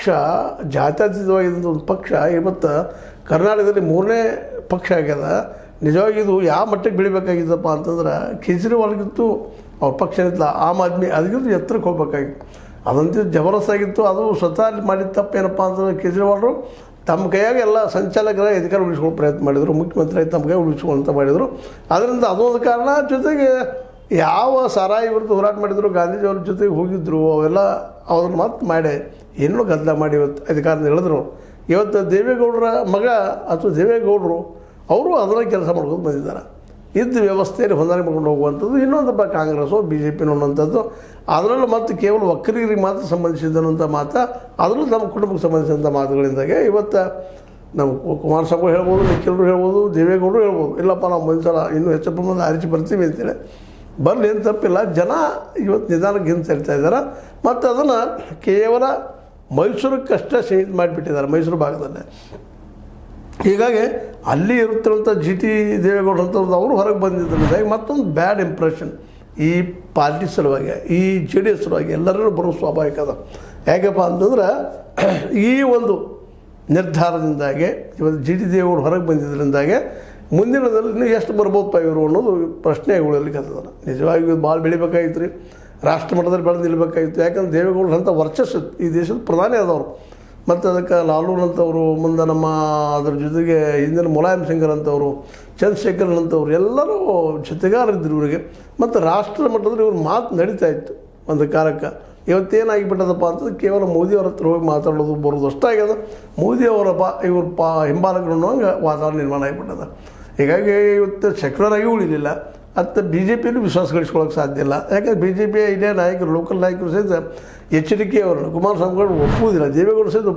ಪಕ್ಷ ಜಾತ್ಯತೀತವಾಗಿದ್ದಂಥ ಒಂದು ಪಕ್ಷ ಇವತ್ತು ಕರ್ನಾಟಕದಲ್ಲಿ 3ನೇ ಪಕ್ಷ ಆಗ್ಯದ. ನಿಜವಾಗಿ ಇದು ಯಾವ ಮಟ್ಟಕ್ಕೆ ಬೆಳಿಬೇಕಾಗಿದ್ದಪ್ಪ ಅಂತಂದ್ರೆ ಕೇಜ್ರಿವಾಲ್ಗಿಂತೂ ಅವ್ರ ಪಕ್ಷ ಏನಿಲ್ಲ ಆಮ್ ಆದ್ಮಿ ಅದಕ್ಕಿಂತ ಎತ್ತರಕ್ಕೆ ಹೋಗ್ಬೇಕಾಗಿತ್ತು. ಅದಂತೂ ಜಬರ್ದಸ್ತಾಗಿತ್ತು. ಅದು ಸ್ವತಃ ಅಲ್ಲಿ ಮಾಡಿದ ತಪ್ಪೇನಪ್ಪ ಅಂತಂದ್ರೆ ಕೇಜ್ರಿವಾಲ್ರು ತಮ್ಮ ಕೈಯಾಗ ಎಲ್ಲ ಸಂಚಾಲಕರ ಅಧಿಕಾರ ಉಳಿಸ್ಕೊಳ್ಳೋ ಪ್ರಯತ್ನ ಮಾಡಿದರು, ಮುಖ್ಯಮಂತ್ರಿ ತಮ್ಮ ಕೈ ಉಳಿಸ್ಕೊಳ್ಳುವಂತ ಮಾಡಿದರು. ಅದರಿಂದ ಅದೊಂದು ಕಾರಣ. ಜೊತೆಗೆ ಯಾವ ಸಾರಾಯಿ ವಿರುದ್ಧ ಹೋರಾಟ ಮಾಡಿದ್ರು, ಗಾಂಧೀಜಿಯವ್ರ ಜೊತೆಗೆ ಹೋಗಿದ್ದರು, ಅವೆಲ್ಲ ಅವ್ರನ್ನ ಮತ್ತೆ ಮಾಡಿ ಏನೋ ಗದ್ದಲ ಮಾಡಿ ಇವತ್ತು ಅಧಿಕಾರದಿಂದ ಹೇಳಿದ್ರು. ಇವತ್ತು ದೇವೇಗೌಡರ ಮಗ ಅಥವಾ ದೇವೇಗೌಡರು ಅವರು ಅದರ ಕೆಲಸ ಮಾಡ್ಕೊಂಡು ಬಂದಿದ್ದಾರೆ. ಇದ್ದ ವ್ಯವಸ್ಥೆಯಲ್ಲಿ ಹೊಂದಾಣಿಕೆ ಮಾಡ್ಕೊಂಡು ಹೋಗುವಂಥದ್ದು. ಇನ್ನೊಂದಪ್ಪ ಕಾಂಗ್ರೆಸ್ಸು ಬಿ ಜೆ ಪಿನೋ ಅನ್ನೋಂಥದ್ದು, ಅದರಲ್ಲೂ ಮತ್ತು ಕೇವಲ ಒಕ್ಕಲಿಗರಿಗೆ ಮಾತ್ರ ಸಂಬಂಧಿಸಿದಂಥ ಮಾತು, ಅದರಲ್ಲೂ ನಮ್ಮ ಕುಟುಂಬಕ್ಕೆ ಸಂಬಂಧಿಸಿದಂಥ ಮಾತುಗಳಿಂದಾಗೆ ಇವತ್ತು ನಮ್ಮ ಕುಮಾರಸ್ವಾಮಿ ಹೇಳ್ಬೋದು, ನಿಖಿಲರು ಹೇಳ್ಬೋದು, ದೇವೇಗೌಡರು ಹೇಳ್ಬೋದು, ಇಲ್ಲಪ್ಪ ನಾವು ಮುಂಚೆ ಇನ್ನೂ ಹೆಚ್ಚು ಪ್ರಮಾಣದ ಆರಿಸಿ ಬರ್ತೀವಿ ಅಂತೇಳಿ ಬರಲಿ, ಏನು ತಪ್ಪಿಲ್ಲ. ಜನ ಇವತ್ತು ನಿಧಾನಕ್ಕೆ ಹಿಂದೆ ಸರಿತಾ ಇದ್ದಾರೆ. ಮತ್ತು ಅದನ್ನು ಕೇವಲ ಮೈಸೂರಿಗಷ್ಟೇ ಸೀಮಿತ ಮಾಡಿಬಿಟ್ಟಿದ್ದಾರೆ, ಮೈಸೂರು ಭಾಗದಲ್ಲೇ. ಹೀಗಾಗಿ ಅಲ್ಲಿ ಇರುತ್ತಿರುವಂಥ ಜಿ ಟಿ ದೇವೇಗೌಡರು ಅಂತವ್ರದ್ದು ಅವರು ಹೊರಗೆ ಬಂದಿದ್ದರಿಂದ ಮತ್ತೊಂದು ಬ್ಯಾಡ್ ಇಂಪ್ರೆಷನ್ ಈ ಪಾರ್ಟಿ ಸಲುವಾಗಿ, ಈ ಜೆ ಡಿ ಎಸ್ ಸಲುವಾಗಿ ಎಲ್ಲರೂ ಬರೋ ಸ್ವಾಭಾವಿಕ ಅದ. ಯಾಕಪ್ಪ ಅಂತಂದ್ರೆ ಈ ಒಂದು ನಿರ್ಧಾರದಿಂದಾಗೆ ಇವತ್ತು ಜಿ ಟಿ ದೇವೇಗೌಡರು ಹೊರಗೆ ಬಂದಿದ್ದರಿಂದಾಗೆ ಮುಂದಿನದಲ್ಲಿ ಇನ್ನೂ ಎಷ್ಟು ಬರ್ಬೋದಪ್ಪ ಇವರು ಅನ್ನೋದು ಪ್ರಶ್ನೆಗಳಲ್ಲಿ ಕತ್ತದ. ನಿಜವಾಗಿ ಇದು ಭಾಳ ಬೆಳಿಬೇಕಾಗಿತ್ತು ರೀ, ರಾಷ್ಟ್ರ ಮಟ್ಟದಲ್ಲಿ ಬೆಳೆದು ನಿಲ್ಲಬೇಕಾಗಿತ್ತು. ಯಾಕಂದ್ರೆ ದೇವೇಗೌಡರು ಅಂತ ವರ್ಚಸ್ಸು ಈ ದೇಶದ ಪ್ರಧಾನಿ ಆದವರು. ಮತ್ತು ಅದಕ್ಕೆ ಲಾಲೂರ್ ಅಂತವರು, ಮುಂದೆ ನಮ್ಮ ಅದ್ರ ಜೊತೆಗೆ ಹಿಂದಿನ ಮುಲಾಯಂ ಸಿಂಗರ್ ಅಂತವರು, ಚಂದ್ರಶೇಖರನ್ ಅಂತವ್ರು ಎಲ್ಲರೂ ಜೊತೆಗಾರರಿದ್ದರು ಇವರಿಗೆ. ಮತ್ತು ರಾಷ್ಟ್ರ ಮಟ್ಟದಲ್ಲಿ ಇವ್ರ ಮಾತು ನಡೀತಾ ಇತ್ತು ಒಂದು ಕಾಲಕ್ಕೆ. ಇವತ್ತೇನಾಗಿಬಿಟ್ಟದಪ್ಪ ಅಂತಂದ್ರೆ ಕೇವಲ ಮೋದಿಯವ್ರ ಹತ್ರ ಹೋಗಿ ಮಾತಾಡೋದು ಬರೋದು ಅಷ್ಟಾಗ್ಯದ. ಮೋದಿಯವರ ಇವ್ರ ಹಿಂಬಾಲಕರು ಅನ್ನೋಂಗೆ ವಾತಾವರಣ ನಿರ್ಮಾಣ ಆಗಿಬಿಟ್ಟದ. ಹೀಗಾಗಿ ಇವತ್ತು ಸೆಕ್ಯುಲರ್ ಆಗಿ ಉಳಿಲಿಲ್ಲ. ಮತ್ತು ಬಿ ಜೆ ಪಿಯಲ್ಲೂ ವಿಶ್ವಾಸ ಗಳಿಸ್ಕೊಳ್ಳೋಕೆ ಸಾಧ್ಯ ಇಲ್ಲ. ಯಾಕಂದ್ರೆ ಬಿ ಜೆ ಪಿಯ ಇದೇ ನಾಯಕರು, ಲೋಕಲ್ ನಾಯಕರು ಸಹಿತ ಎಚ್ಚರಿಕೆಯವರನ್ನು ಕುಮಾರಸ್ವಾಮಿಗಳು ಒಪ್ಪುವುದಿಲ್ಲ, ದೇವೇಗೌಡರು ಸಹಿತ